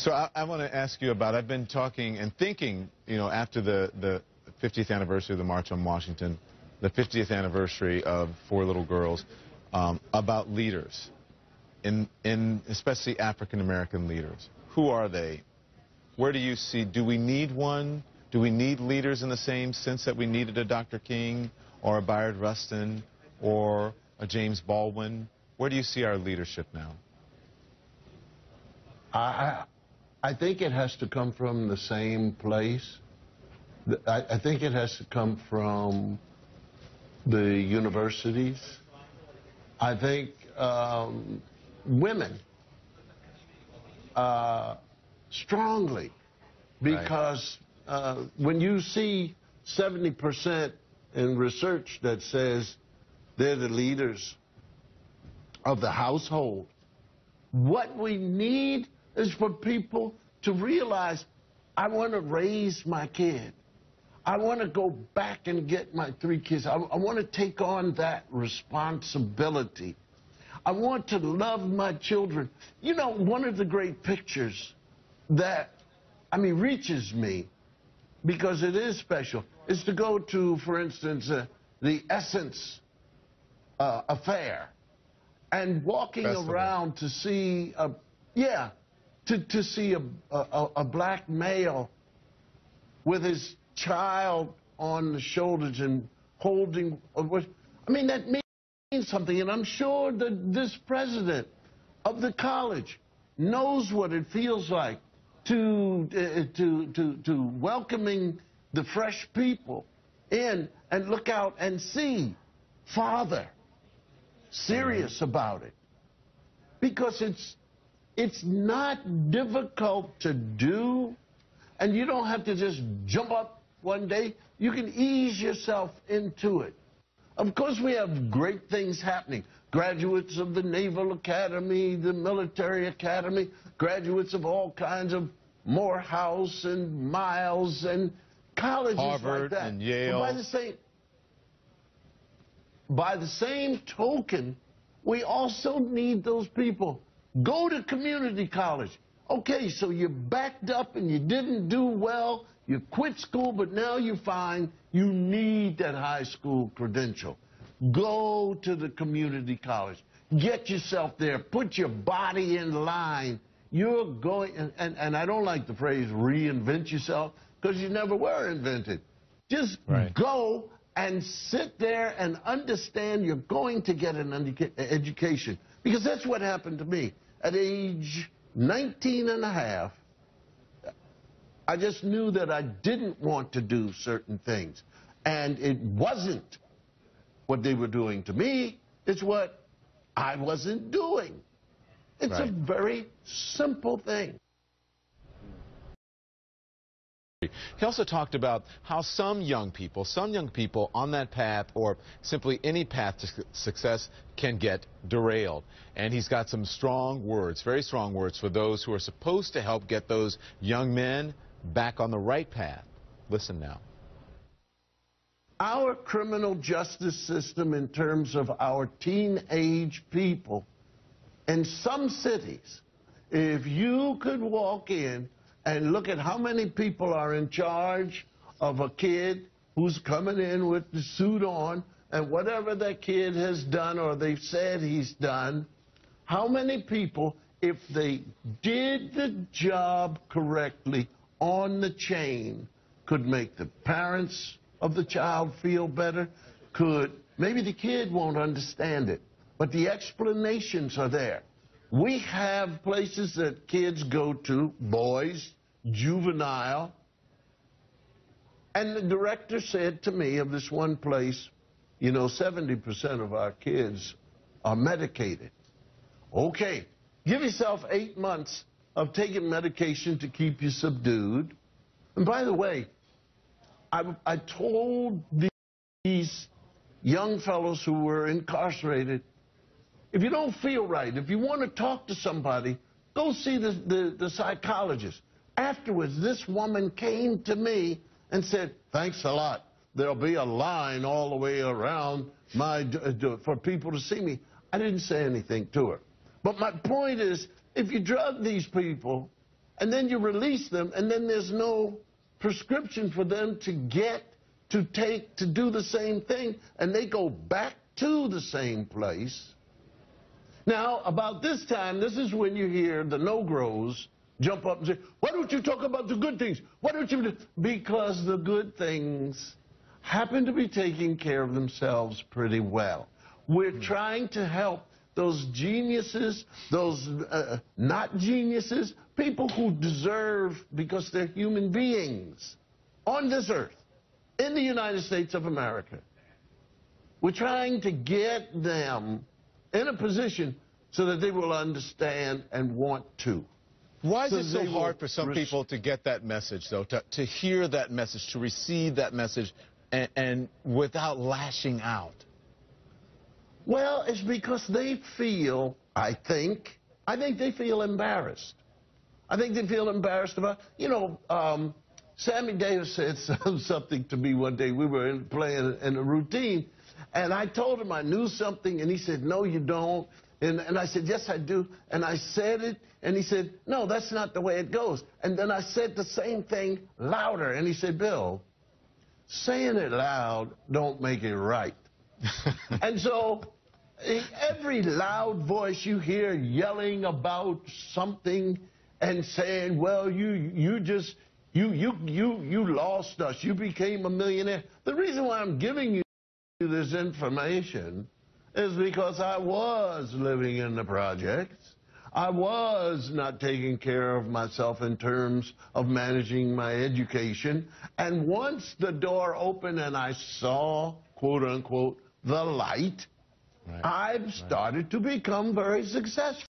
So I want to ask you about, I've been talking and thinking, you know, after the 50th anniversary of the March on Washington, the 50th anniversary of 4 little girls, about leaders, in especially African-American leaders. Who are they? Where do you see, do we need one? Do we need leaders in the same sense that we needed a Dr. King or a Bayard Rustin or a James Baldwin? Where do you see our leadership now? I think it has to come from the same place. I think it has to come from the universities. I think women strongly, because when you see 70% in research that says they're the leaders of the household, what we need is for people to realize, I want to raise my kid. I want to go back and get my 3 kids. I want to take on that responsibility. I want to love my children. You know, one of the great pictures that, I mean, reaches me, because it is special, is to go to, for instance, the Essence affair, and walking around to see to see a black male with his child on the shoulders and holding, I mean, that means something. And I'm sure that this president of the college knows what it feels like to welcoming the fresh people in and look out and see father serious about it. Because it's not difficult to do, and you don't have to just jump up one day. You can ease yourself into it. Of course, we have great things happening. Graduates of the Naval Academy, the Military Academy, graduates of all kinds of Morehouse and Miles and colleges Harvard like that. and Yale. But by the same token, we also need those people. Go to community college. Okay, so you're backed up and you didn't do well, you quit school, but now you find you need that high school credential. Go to the community college. Get yourself there. Put your body in line. You're going, and I don't like the phrase reinvent yourself, because you never were invented. Just go and sit there and understand you're going to get an education. Because that's what happened to me. At age 19 and a half, I just knew that I didn't want to do certain things. And it wasn't what they were doing to me, it's what I wasn't doing. It's a very simple thing. He also talked about how some young people on that path, or simply any path to success, can get derailed. And he's got some strong words, very strong words, for those who are supposed to help get those young men back on the right path. Listen now. Our criminal justice system, in terms of our teenage people, in some cities, if you could walk in and look at how many people are in charge of a kid who's coming in with the suit on, and whatever that kid has done or they've said he's done, how many people, if they did the job correctly on the chain, could make the parents of the child feel better, maybe the kid won't understand it, but the explanations are there. We have places that kids go to, boys, juvenile, and the director said to me of this one place, you know, 70% of our kids are medicated. Okay, give yourself 8 months of taking medication to keep you subdued. And by the way, I told these young fellows who were incarcerated, if you don't feel right, if you want to talk to somebody, go see the psychologist. Afterwards, this woman came to me and said, thanks a lot. There'll be a line all the way around for people to see me. I didn't say anything to her. But my point is, if you drug these people, and then you release them, and then there's no prescription for them to do the same thing, and they go back to the same place. Now, about this time, this is when you hear the no-groes jump up and say, why don't you talk about the good things? Why don't you do? Because the good things happen to be taking care of themselves pretty well. We're trying to help those geniuses, those not geniuses, people who deserve, because they're human beings on this earth, in the United States of America. We're trying to get them in a position so that they will understand and want to. Why is it so hard for some people to get that message, though, to hear that message, to receive that message, and without lashing out? Well, it's because they feel, I think they feel embarrassed. I think they feel embarrassed about, Sammy Davis said something to me one day. We were playing in a routine, and I told him I knew something, and he said, no, you don't. And I said, yes, I do. And I said it, and he said, no, that's not the way it goes. And then I said the same thing louder, and he said, Bill, saying it loud don't make it right. And so every loud voice you hear yelling about something and saying, well, you lost us, you became a millionaire. The reason why I'm giving you this information is because I was living in the projects. I was not taking care of myself in terms of managing my education. And once the door opened and I saw, quote unquote, the light, I've started to become very successful.